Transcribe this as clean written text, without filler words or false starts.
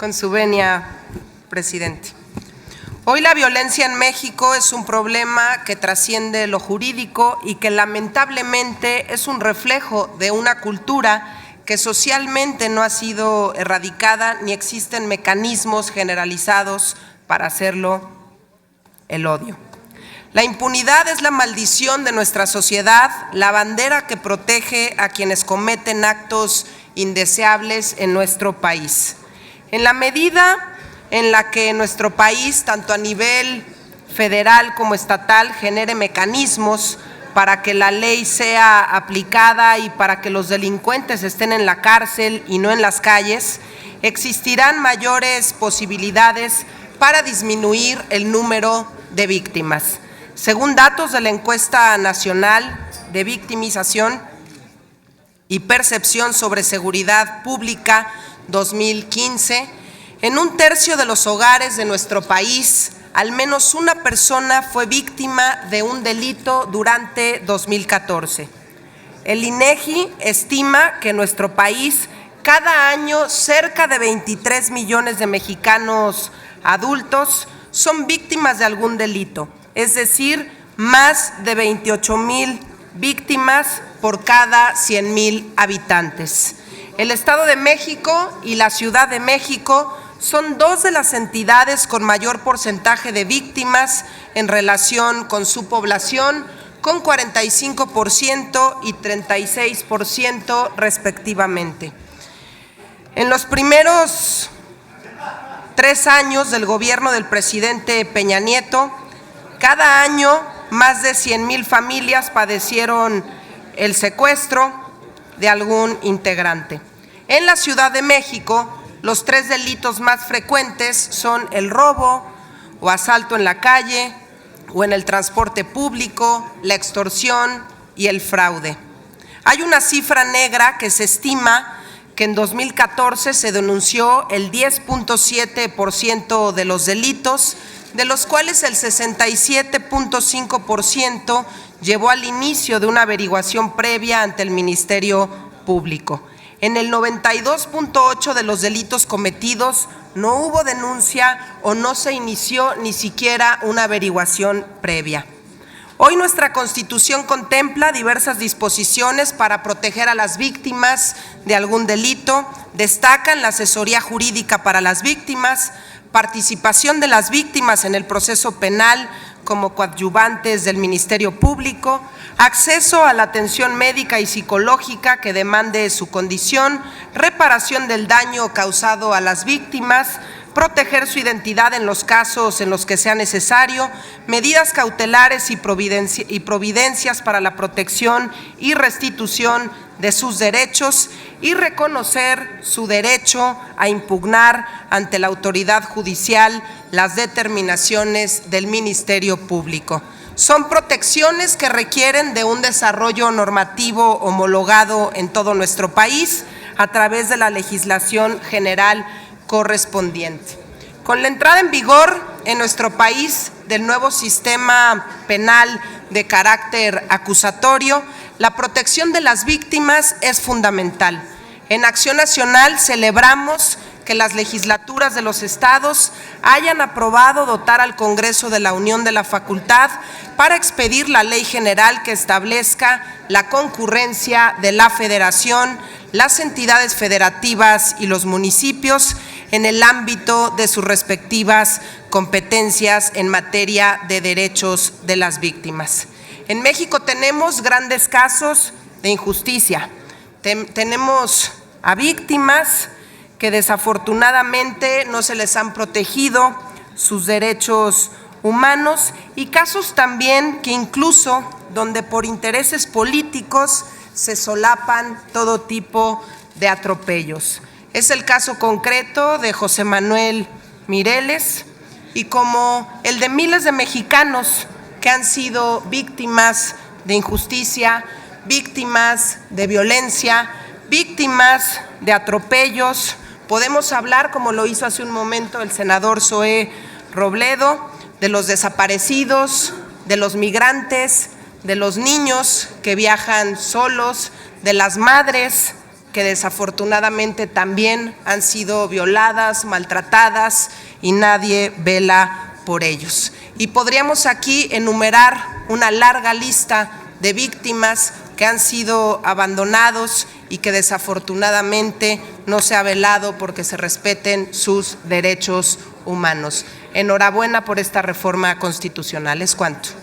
Con su venia, presidente. Hoy la violencia en México es un problema que trasciende lo jurídico y que lamentablemente es un reflejo de una cultura que socialmente no ha sido erradicada ni existen mecanismos generalizados para hacerlo: el odio. La impunidad es la maldición de nuestra sociedad, la bandera que protege a quienes cometen actos indeseables en nuestro país. En la medida en la que nuestro país, tanto a nivel federal como estatal, genere mecanismos para que la ley sea aplicada y para que los delincuentes estén en la cárcel y no en las calles, existirán mayores posibilidades para disminuir el número de víctimas. Según datos de la Encuesta Nacional de Victimización y Percepción sobre Seguridad Pública 2015, en un tercio de los hogares de nuestro país, al menos una persona fue víctima de un delito durante 2014. El INEGI estima que en nuestro país cada año cerca de 23 millones de mexicanos adultos son víctimas de algún delito, es decir, más de 28,000 víctimas por cada 100,000 habitantes. El Estado de México y la Ciudad de México son dos de las entidades con mayor porcentaje de víctimas en relación con su población, con 45% y 36% respectivamente. En los primeros 3 años del gobierno del presidente Peña Nieto, cada año más de 100,000 familias padecieron el secuestro de algún integrante. En la Ciudad de México, los 3 delitos más frecuentes son el robo o asalto en la calle o en el transporte público, la extorsión y el fraude. Hay una cifra negra que se estima que en 2014 se denunció el 10.7% de los delitos, de los cuales el 67.5% llevó al inicio de una averiguación previa ante el Ministerio Público. En el 92.8% de los delitos cometidos no hubo denuncia o no se inició ni siquiera una averiguación previa. Hoy nuestra Constitución contempla diversas disposiciones para proteger a las víctimas de algún delito. Destacan la asesoría jurídica para las víctimas, participación de las víctimas en el proceso penal como coadyuvantes del Ministerio Público, acceso a la atención médica y psicológica que demande su condición, reparación del daño causado a las víctimas, proteger su identidad en los casos en los que sea necesario, medidas cautelares y providencias para la protección y restitución de sus derechos y reconocer su derecho a impugnar ante la autoridad judicial las determinaciones del Ministerio Público. Son protecciones que requieren de un desarrollo normativo homologado en todo nuestro país a través de la legislación general correspondiente. Con la entrada en vigor en nuestro país del nuevo sistema penal de carácter acusatorio, la protección de las víctimas es fundamental. En Acción Nacional celebramos que las legislaturas de los estados hayan aprobado dotar al Congreso de la Unión de la facultad para expedir la ley general que establezca la concurrencia de la Federación, las entidades federativas y los municipios en el ámbito de sus respectivas competencias en materia de derechos de las víctimas. En México tenemos grandes casos de injusticia. Tenemos a víctimas que desafortunadamente no se les han protegido sus derechos humanos y casos también que incluso donde por intereses políticos se solapan todo tipo de atropellos. Es el caso concreto de José Manuel Mireles y como el de miles de mexicanos que han sido víctimas de injusticia, víctimas de violencia, víctimas de atropellos. Podemos hablar, como lo hizo hace un momento el senador Zoé Robledo, de los desaparecidos, de los migrantes, de los niños que viajan solos, de las madres que desafortunadamente también han sido violadas, maltratadas y nadie vela por ellos. Y podríamos aquí enumerar una larga lista de víctimas que han sido abandonados y que desafortunadamente no se ha velado porque se respeten sus derechos humanos. Enhorabuena por esta reforma constitucional. Es cuanto.